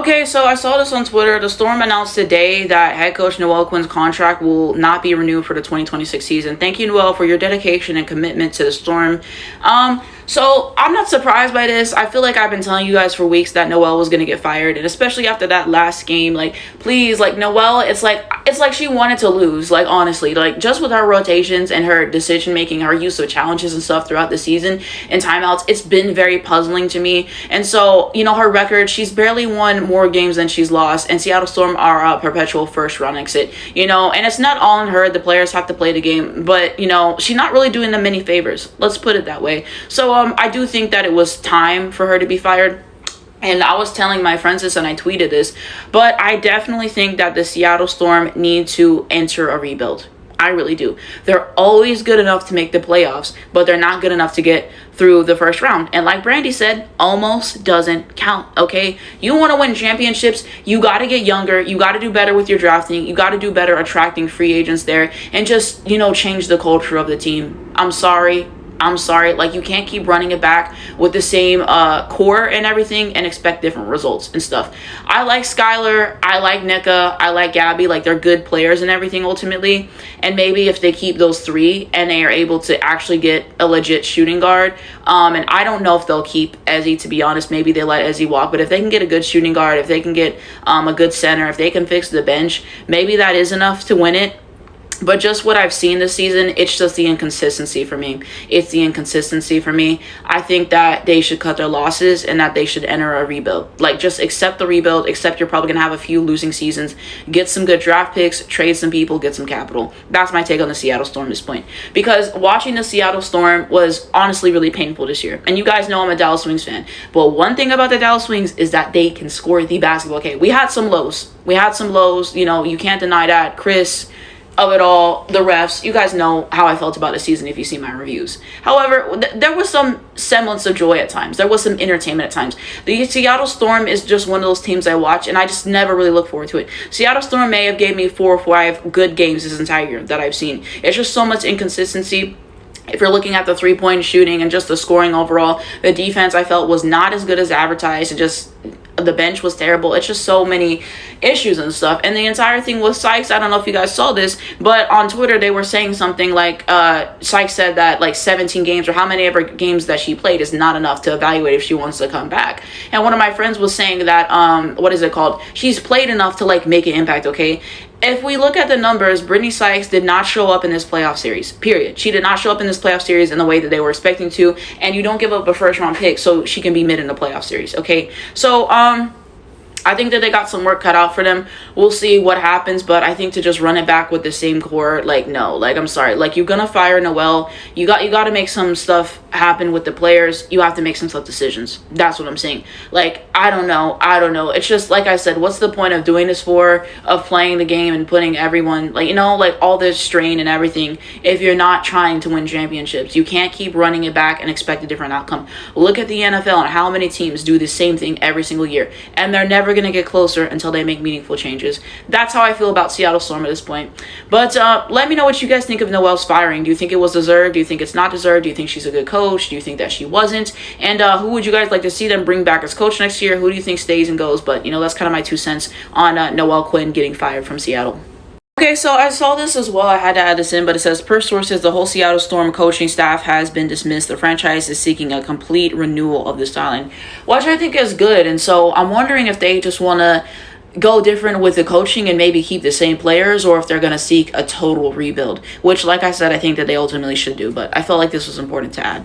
Okay, so I saw this on Twitter. The Storm announced today that head coach Noelle Quinn's contract will not be renewed for the 2026 season. Thank you, Noelle, for your dedication and commitment to the Storm. So I'm not surprised by this. I feel like I've been telling you guys for weeks that Noelle was gonna get fired, and especially after that last game, like, please, like, Noelle, it's like she wanted to lose. Like, honestly, like, just with her rotations and her decision making, her use of challenges and stuff throughout the season and timeouts, it's been very puzzling to me. And so, her record, she's barely won more games than she's lost, and Seattle Storm are a perpetual first round exit. And it's not all on her. The players have to play the game, but she's not really doing them many favors. Let's put it that way. So I do think that it was time for her to be fired. And I was telling my friends this and I tweeted this, but I definitely think that the Seattle Storm need to enter a rebuild. I really do. They're always good enough to make the playoffs, but they're not good enough to get through the first round. And like Brandy said, almost doesn't count, okay? You want to win championships, you got to get younger, you got to do better with your drafting, you got to do better attracting free agents there, and just, change the culture of the team. I'm sorry. Like, you can't keep running it back with the same core and everything and expect different results and stuff. I like Skylar, I like Nika, I like Gabby. Like, they're good players and everything ultimately. And maybe if they keep those three and they are able to actually get a legit shooting guard, and I don't know if they'll keep Ezzy, to be honest. Maybe they let Ezzy walk. But if they can get a good shooting guard, if they can get a good center, if they can fix the bench, maybe that is enough to win it. But just what I've seen this season, it's just the inconsistency for me. I think that they should cut their losses and that they should enter a rebuild. Like, just accept the rebuild, accept you're probably going to have a few losing seasons, get some good draft picks, trade some people, get some capital. That's my take on the Seattle Storm at this point. Because watching the Seattle Storm was honestly really painful this year. And you guys know I'm a Dallas Wings fan. But one thing about the Dallas Wings is that they can score the basketball. Okay, we had some lows. You can't deny that. Chris, of it all, the refs, you guys know how I felt about the season if you see my reviews. However, there was some semblance of joy at times. There was some entertainment at times. The Seattle Storm is just one of those teams I watch, and I just never really look forward to it. Seattle Storm may have gave me 4 or 5 good games this entire year that I've seen. It's just so much inconsistency. If you're looking at the three-point shooting and just the scoring overall, the defense I felt was not as good as advertised. And just the bench was terrible. It's just so many issues and stuff. And the entire thing with Sykes, I don't know if you guys saw this, but on Twitter they were saying something like Sykes said that like 17 games or how many ever games that she played is not enough to evaluate if she wants to come back. And one of my friends was saying that she's played enough to like make an impact. Okay, if we look at the numbers, Brittany Sykes did not show up in this playoff series, period. She did not show up in this playoff series in the way that they were expecting to, and you don't give up a first round pick so she can be mid in the playoff series, okay? So, I think that they got some work cut out for them. We'll see what happens, but I think to just run it back with the same core, like, no. Like, I'm sorry. Like, you're gonna fire Noelle. You got to make some stuff happen with the players. You have to make some tough decisions. That's what I'm saying. Like, I don't know. It's just, like I said, what's the point of doing this for, of playing the game and putting everyone, like, like all this strain and everything, if you're not trying to win championships? You can't keep running it back and expect a different outcome. Look at the NFL and how many teams do the same thing every single year, and they're never going to get closer until they make meaningful changes. That's how I feel about Seattle Storm at this point. But let me know what you guys think of Noelle's firing. Do you think it was deserved? Do you think it's not deserved? Do you think she's a good coach? Do you think that she wasn't? And who would you guys like to see them bring back as coach next year? Who do you think stays and goes? But that's kind of my 2 cents on Noelle Quinn getting fired from Seattle. Okay, so I saw this as well. I had to add this in, but it says, per sources, the whole Seattle Storm coaching staff has been dismissed. The franchise is seeking a complete renewal of the styling, which I think is good. And so I'm wondering if they just want to go different with the coaching and maybe keep the same players, or if they're going to seek a total rebuild, which, like I said, I think that they ultimately should do. But I felt like this was important to add.